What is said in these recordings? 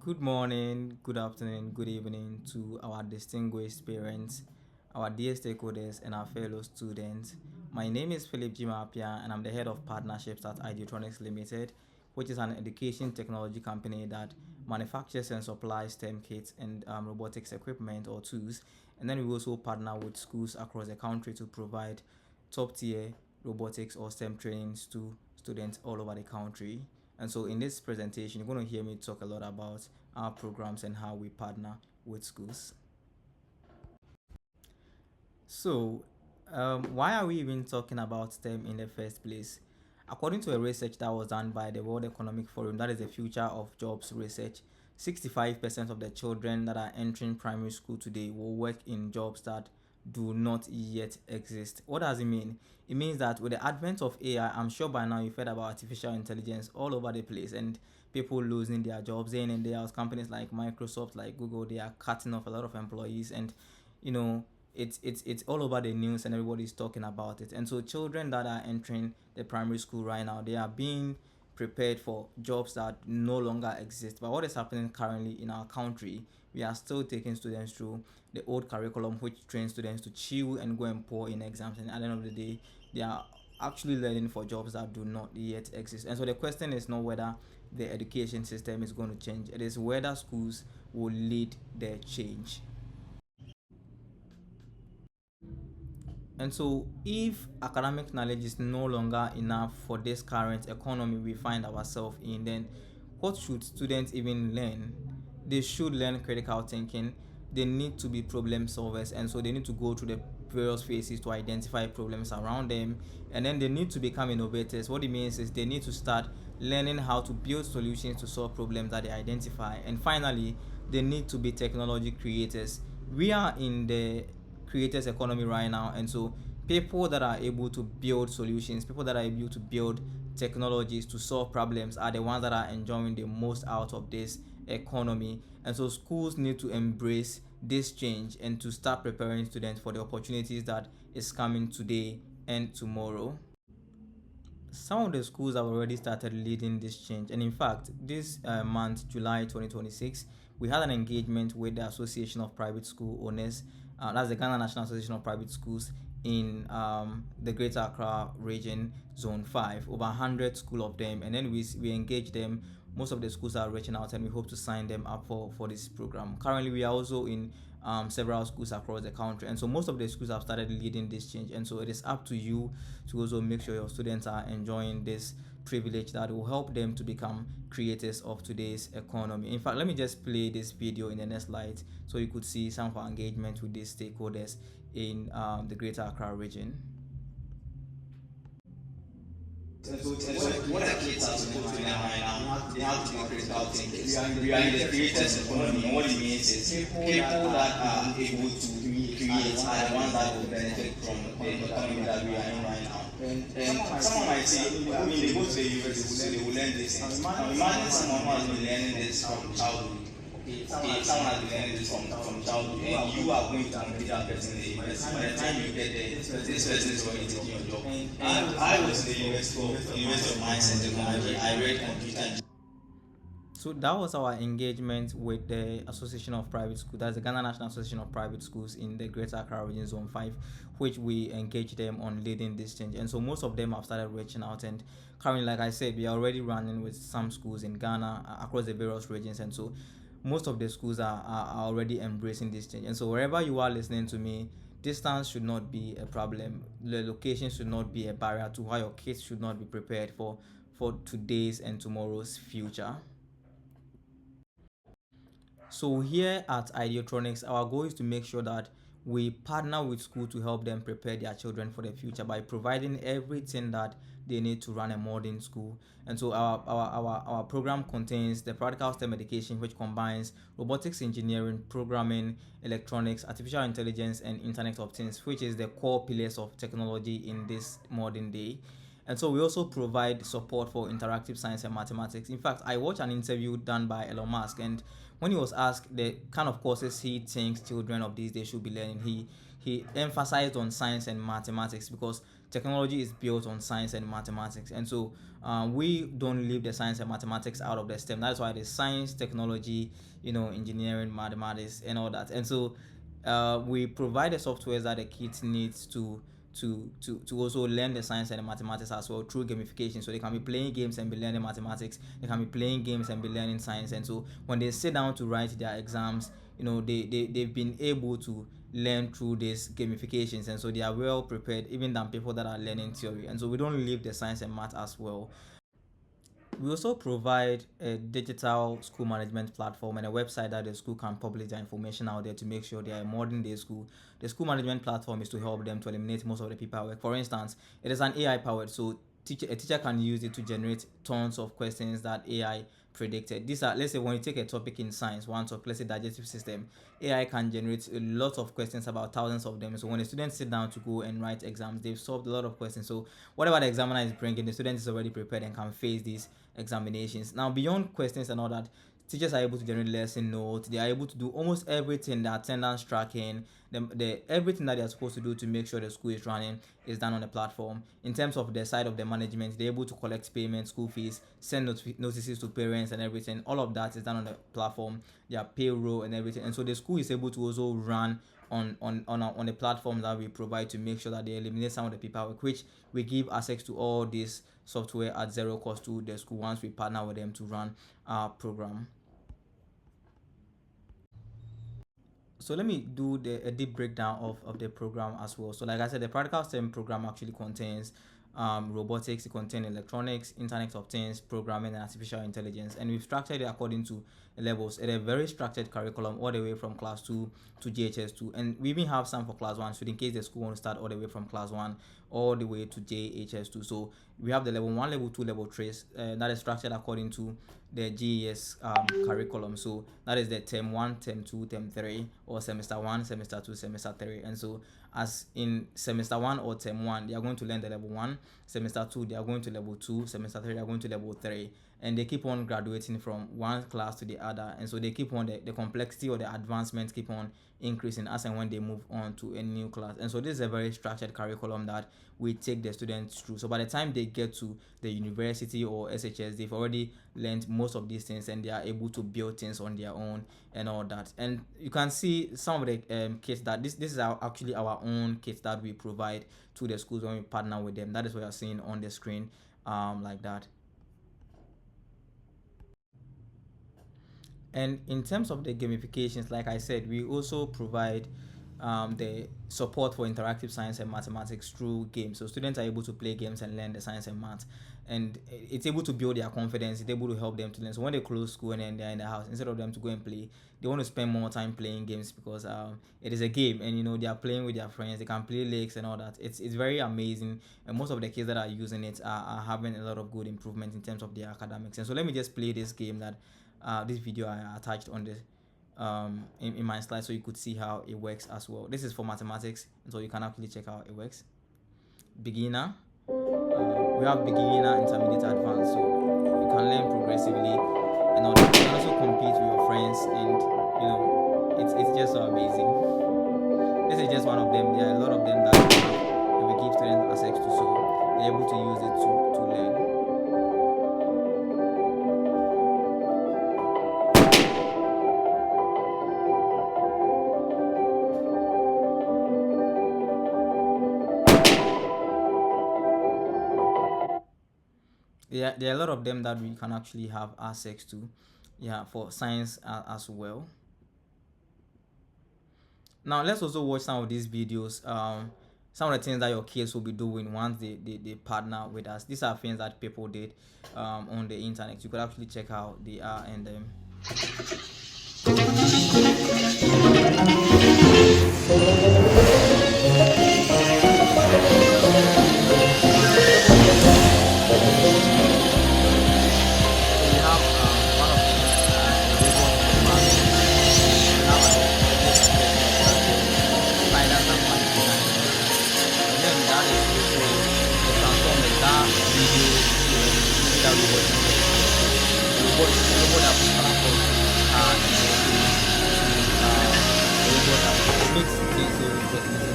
Good morning, good afternoon, good evening to our distinguished parents, our dear stakeholders, and our fellow students. My name is Philip Jimapia, and I'm the head of partnerships at Ideotronix Limited, which is an education technology company that manufactures and supplies STEM kits and robotics equipment or tools. And then we also partner with schools across the country to provide top tier robotics or STEM trainings to students all over the country. And so in this presentation, you're going to hear me talk a lot about our programs and how we partner with schools. So, why are we even talking about STEM in the first place? According to a research that was done by the World Economic Forum, that is the Future of Jobs research, 65% of the children that are entering primary school today will work in jobs that do not yet exist. What does it mean? It means that with the advent of AI, I'm sure by now you've heard about artificial intelligence all over the place and people losing their jobs in and there. Companies like Microsoft, like Google, they are cutting off a lot of employees, and you know it's all over the news and everybody's talking about it. And so children that are entering the primary school right now, they are being prepared for jobs that no longer exist. But what is happening currently in our country, we are still taking students through the old curriculum, which trains students to chill and go and pour in exams, and at the end of the day they are actually learning for jobs that do not yet exist. And so the question is not whether the education system is going to change, it is whether schools will lead the change. And so, if academic knowledge is no longer enough for this current economy we find ourselves in, then what should students even learn? They should learn critical thinking. They need to be problem solvers, and so they need to go through the various phases to identify problems around them, and then they need to become innovators. What it means is they need to start learning how to build solutions to solve problems that they identify, and finally, they need to be technology creators. We are in the creators economy right now, and so people that are able to build solutions, people that are able to build technologies to solve problems are the ones that are enjoying the most out of this economy. And so schools need to embrace this change and to start preparing students for the opportunities that is coming today and tomorrow. Some of the schools have already started leading this change, and in fact this month, July 2026, we had an engagement with the Association of Private School Owners, that's the Ghana National Association of Private Schools, in the Greater Accra region, Zone 5, over 100 school of them, and then we engage them. Most of the schools are reaching out, and we hope to sign them up for this program. Currently we are also in several schools across the country, and so most of the schools have started leading this change. And so it is up to you to also make sure your students are enjoying this privilege that will help them to become creators of today's economy. In fact, let me just play this video in the next slide so you could see some of our engagement with these stakeholders in the Greater Accra region. What are kids are supposed to learn right now? They have to be critical thinkers. We are in the creators economy, and what it means is people that are able to create are the ones that will benefit from the economy that we are in right now. And someone might say, I mean, they go to the university, so they will learn this things. Now imagine someone who has been learning this from childhood. Okay, someone has been learning this from childhood, and you are going to complete that person in the university. By the time you get there, this person is already taking your job. And I was in the University of Mines and Technology. I read computer engineering. So that was our engagement with the Association of Private Schools. That's the Ghana National Association of Private Schools in the Greater Accra Region Zone 5, which we engaged them on leading this change. And so most of them have started reaching out, and currently, like I said, we are already running with some schools in Ghana across the various regions. And so most of the schools are already embracing this change. And so wherever you are listening to me, distance should not be a problem. The location should not be a barrier to why your kids should not be prepared for today's and tomorrow's future. So here at Ideotronix, our goal is to make sure that we partner with school to help them prepare their children for the future by providing everything that they need to run a modern school. And so our program contains the practical STEM education, which combines robotics engineering, programming, electronics, artificial intelligence, and Internet of Things, which is the core pillars of technology in this modern day. And so we also provide support for interactive science and mathematics. In fact, I watched an interview done by Elon Musk, and when he was asked the kind of courses he thinks children of these days should be learning, he emphasized on science and mathematics, because technology is built on science and mathematics, and so we don't leave the science and mathematics out of the STEM. That's why there's science, technology, engineering, mathematics, and all that. And so we provide the software that the kids need to also learn the science and the mathematics as well through gamification. So they can be playing games and be learning mathematics. They can be playing games and be learning science. And so when they sit down to write their exams, they've been able to learn through these gamifications, and so they are well prepared even than people that are learning theory. And so we don't leave the science and math as well. We also provide a digital school management platform and a website that the school can publish their information out there to make sure they are a modern day school. The school management platform is to help them to eliminate most of the paperwork. For instance, it is an AI powered, so a teacher can use it to generate tons of questions that AI predicted. These are, let's say, when you take a topic in science, one topic, let's say digestive system, AI can generate a lot of questions, about thousands of them. So when the students sit down to go and write exams, they've solved a lot of questions. So whatever the examiner is bringing, the student is already prepared and can face these examinations. Now, beyond questions and all that, teachers are able to generate lesson notes. They are able to do almost everything, the attendance tracking, the everything that they are supposed to do to make sure the school is running is done on the platform. In terms of the side of the management, they're able to collect payments, school fees, send notices to parents and everything. All of that is done on the platform, their payroll and everything. And so the school is able to also run on the platform that we provide to make sure that they eliminate some of the paperwork, which we give access to all this software at zero cost to the school once we partner with them to run our program. So let me do a deep breakdown of the program as well. So like I said, the practical STEM program actually contains robotics, it contains electronics, internet of things, programming, and artificial intelligence. And we've structured it according to levels at a very structured curriculum all the way from class 2 to JHS2. And we even have some for class 1, so in case the school wants to start all the way from class 1 all the way to JHS2. So we have the level 1, level 2, level 3 that is structured according to the GES curriculum. So that is the term 1, term 2, term 3, or semester 1, semester 2, semester 3. And so as in semester 1 or term 1, they are going to learn the level 1. Semester 2, they are going to level 2. Semester 3, they are going to level 3. And they keep on graduating from one class to the other. And so they keep on, the complexity or the advancement keep on increasing as and when they move on to a new class. And so this is a very structured curriculum that we take the students through. So by the time they get to the university or SHS, they've already learned most of these things and they are able to build things on their own and all that. And you can see some of the kits that this is actually our own kits that we provide to the schools when we partner with them. That is what you're seeing on the screen, like that. And in terms of the gamifications, like I said, we also provide the support for interactive science and mathematics through games. So students are able to play games and learn the science and math, and it's able to build their confidence. It's able to help them to learn. So when they close school and then they're in the house, instead of them to go and play, they want to spend more time playing games because it is a game, and they are playing with their friends. They can play leagues and all that. It's very amazing, and most of the kids that are using it are having a lot of good improvement in terms of their academics. And so let me just play this game that this video I attached on the in my slide, so you could see how it works as well. This is for mathematics, so you can actually check how it works. Beginner, we have beginner, intermediate, advanced, so you can learn progressively and all that. You can also compete with your friends, and it's just so amazing. This is just one of them. There are a lot of them that we give students access to, so they're able to use it to learn. There are a lot of them that we can actually have access to, for science as well. Now let's also watch some of these videos, some of the things that your kids will be doing once they partner with us. These are things that people did on the internet. You could actually check out they are and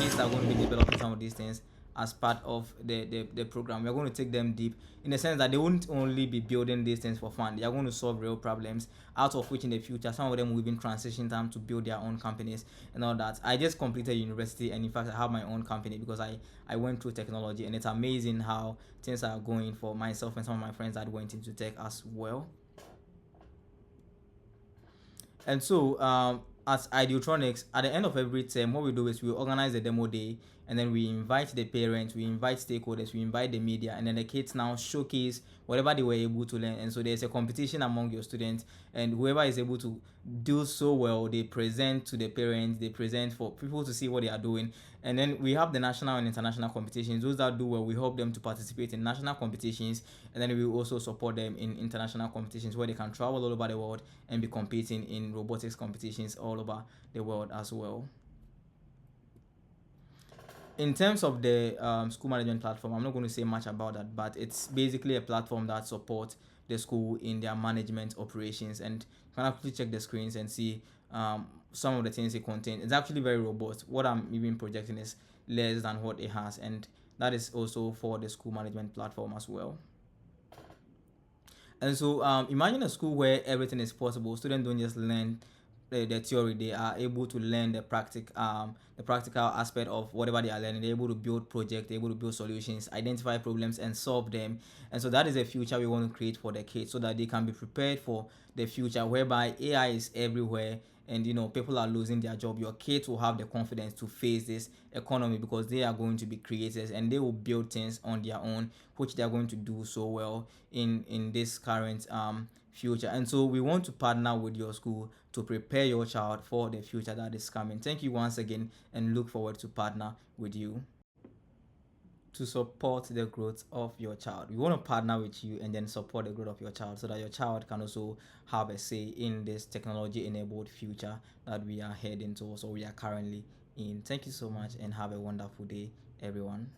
kids are going to be developing some of these things as part of the program. We're going to take them deep in the sense that they won't only be building these things for fun. They are going to solve real problems, out of which in the future some of them will even transition time to build their own companies and all that. I just completed university, and in fact I have my own company because I went through technology, and it's amazing how things are going for myself and some of my friends that went into tech as well. And so, as Ideotronix, at the end of every term, what we do is we organize a demo day, and then we invite the parents, we invite stakeholders, we invite the media, and then the kids now showcase whatever they were able to learn. And so there's a competition among your students, and whoever is able to do so well, they present to the parents, they present for people to see what they are doing. And then we have the national and international competitions. Those that do well, we help them to participate in national competitions, and then we also support them in international competitions where they can travel all over the world and be competing in robotics competitions all over the world as well. In terms of the school management platform, I'm not going to say much about that, but it's basically a platform that supports the school in their management operations. And you can actually check the screens and see some of the things it contains. It's actually very robust. What I'm even projecting is less than what it has, and that is also for the school management platform as well. And so imagine a school where everything is possible. Students don't just learn the theory; they are able to learn the practical aspect of whatever they are learning. They're able to build projects, they're able to build solutions, identify problems, and solve them. And so that is a future we want to create for the kids, so that they can be prepared for the future, whereby AI is everywhere, and people are losing their job. Your kids will have the confidence to face this economy because they are going to be creators, and they will build things on their own, which they are going to do so well in this current future. And so we want to partner with your school to prepare your child for the future that is coming. Thank you once again, and look forward to partner with you to support the growth of your child. We want to partner with you and then support the growth of your child, so that your child can also have a say in this technology enabled future that we are heading towards, or we are currently in. Thank you so much, and have a wonderful day, everyone.